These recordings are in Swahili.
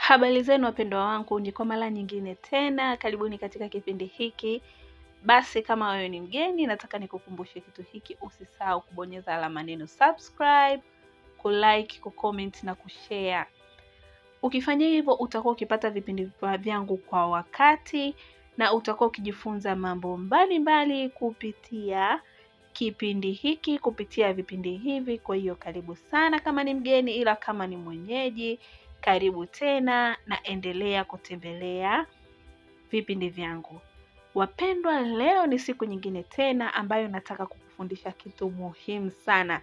Habari zenu wapendwa wangu, ni kwa mara nyingine tena, karibuni katika kipindi hiki. Basi kama wewe ni mgeni, nataka nikukumbushe kitu hiki, usisahau kubonyeza alama neno subscribe, kulike, kucomment na kushare. Ukifanya hivyo utakuwa ukipata vipindi vyangu kwa wakati na utakuwa ukijifunza mambo mbalimbali kupitia kipindi hiki, kupitia vipindi hivi. Kwa hiyo karibu sana kama ni mgeni, ila kama ni mwenyeji karibu tena na endelea kutembelea vipindi vyangu. Wapendwa, leo ni siku nyingine tena ambayo nataka kukufundisha kitu muhimu sana.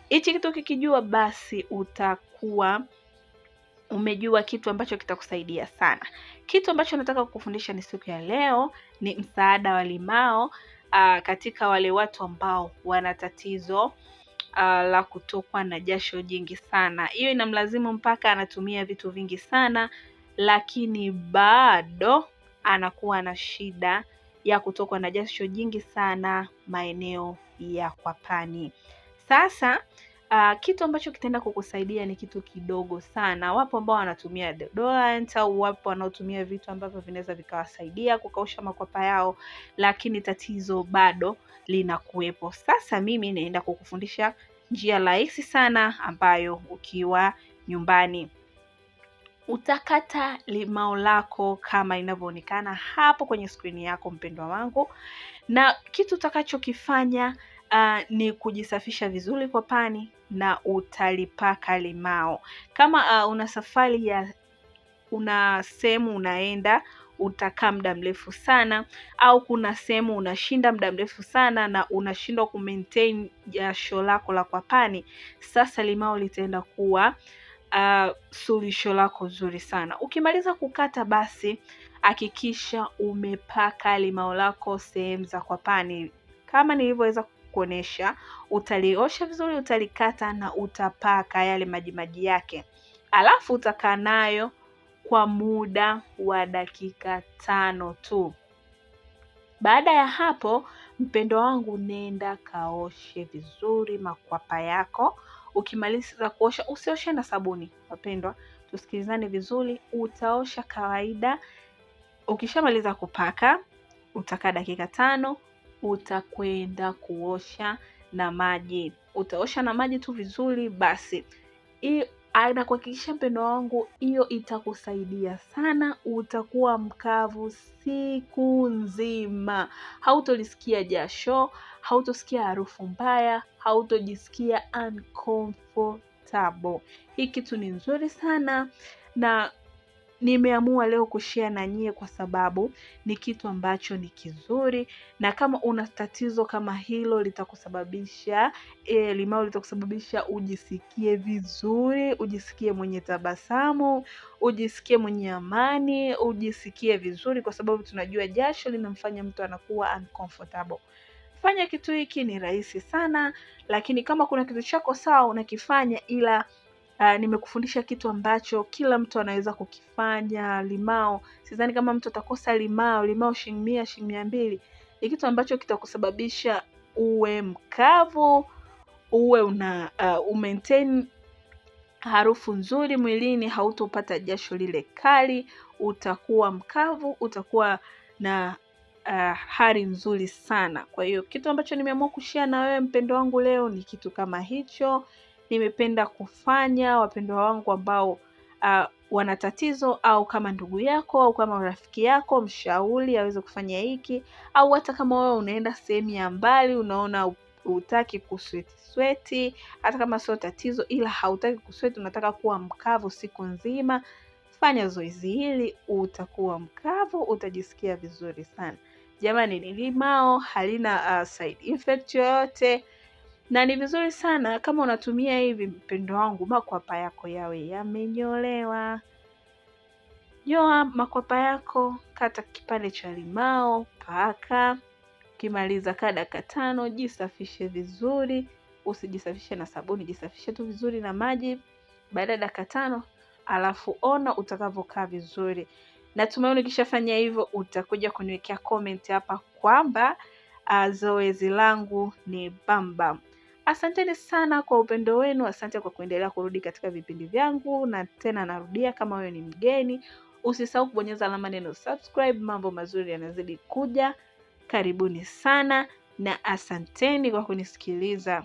Hichi kitu kikijua, basi utakuwa umejua kitu ambacho kitakusaidia sana. Kitu ambacho nataka kukufundisha ni siku ya leo ni msaada wa limao katika wale watu ambao wana tatizo la kutokwa na jasho jingi sana. Hiyo inamlazimu mpaka anatumia vitu vingi sana, lakini bado anakuwa na shida ya kutokwa na jasho jingi sana maeneo ya kwapani. Sasa kitu ambacho kitaenda kukusaidia ni kitu kidogo sana. Wapo ambao wanatumia deodorant au wapo wanaotumia vitu ambavyo vinaweza vikawasaidia kukausha makwapa yao, lakini tatizo bado linakuwepo. Sasa mimi naenda kukufundisha njia rahisi sana ambayo ukiwa nyumbani utakata limao lako kama inavyoonekana hapo kwenye skrini yako mpendwa wangu, na kitu utakachokifanya ni kujisafisha vizuri kwa pani na utalipaka limao. Kama una safari una sehemu unaenda utakaa muda mrefu sana, au kuna sehemu unashinda muda mrefu sana na unashindwa kumaintain jasho lako la kwapani, sasa limao litaenda kuwa suluhisho lako zuri sana. Ukimaliza kukata, basi hakikisha umepaka limao lako sehemu za kwapani kama nilivyoweza kukuonesha. Utaliosha vizuri, utalikata na utapaka yale maji yake, alafu utakaa nayo kwa muda wa dakika 5 tu. Baada ya hapo mpendo wangu, nenda kaoshe vizuri makwapa yako. Ukimaliza kuosha, usioshe na sabuni wapendwa, tusikilizane vizuri. Utaosha kawaida. Ukishamaliza kupaka utakaa dakika 5, utakwenda kuosha na maji. Utaosha na maji tu vizuri. Basi na kuhakikisha mpendo wangu, hiyo itakusaidia sana. Utakuwa mkavu siku nzima, hautolisikia jasho, hautosikia harufu mbaya, hautojisikia uncomfortable. Hii kitu ni nzuri sana na nimeamua leo kushare na nyie kwa sababu ni kitu ambacho ni kizuri, na kama una tatizo kama hilo litakusababisha limao litakusababisha ujisikie vizuri, ujisikie mwenye tabasamu, ujisikie mwenye amani, ujisikie vizuri, kwa sababu tunajua jasho linamfanya mtu anakuwa uncomfortable. Fanya kitu hiki, ni rahisi sana, lakini kama kuna kitu chako sawa unakifanya, ila nimekufundisha kitu ambacho kila mtu anaweza kukifanya. Limao, sidhani kama mtu atakosa limao shilingi 100, shilingi 200. Ni kitu ambacho kitakusababisha uwe mkavu, uwe maintain harufu nzuri mwilini, hautopata jasho lile kali, utakuwa mkavu, utakuwa na hali nzuri sana. Kwa hiyo kitu ambacho nimeamua kushare na wewe mpendo wangu leo ni kitu kama hicho. Nimependa kufanya wapendwa wangu ambao wana tatizo, au kama ndugu yako au kama rafiki yako, mshauri aweze kufanya hiki, au hata kama wewe unaenda sehemu ya mbali, unaona hutaki kusweti, hata kama sio tatizo, ila hautaki kusweti, unataka kuwa mkavu siku nzima, fanya zoezi hili, utakuwa mkavu, utajisikia vizuri sana. Jamani, ni limao, halina side effect yoyote, na ni vizuri sana kama unatumia hivi mpendo wangu, makwapa yako yawe yamenyolewa. Nyoa makwapa yako, kata kipande cha limao, paka. Ukimaliza kaa dakika 5, jisafishe vizuri. Usijisafishe na sabuni, jisafishe tu vizuri na maji. Baada ya dakika 5, alafu ona utakavyokaa vizuri. Natumai ukishafanya hivyo utakuja kuniwekea comment hapa kwamba zoezi langu ni bamba. Asanteni sana kwa upendo wenu, asante kwa kuendelea kurudi katika vipindi vyangu, na tena narudia, kama wewe ni mgeni, usisahau kubonyeza alama neno subscribe. Mambo mazuri yanazidi kuja. Karibuni sana na asanteni kwa kunisikiliza.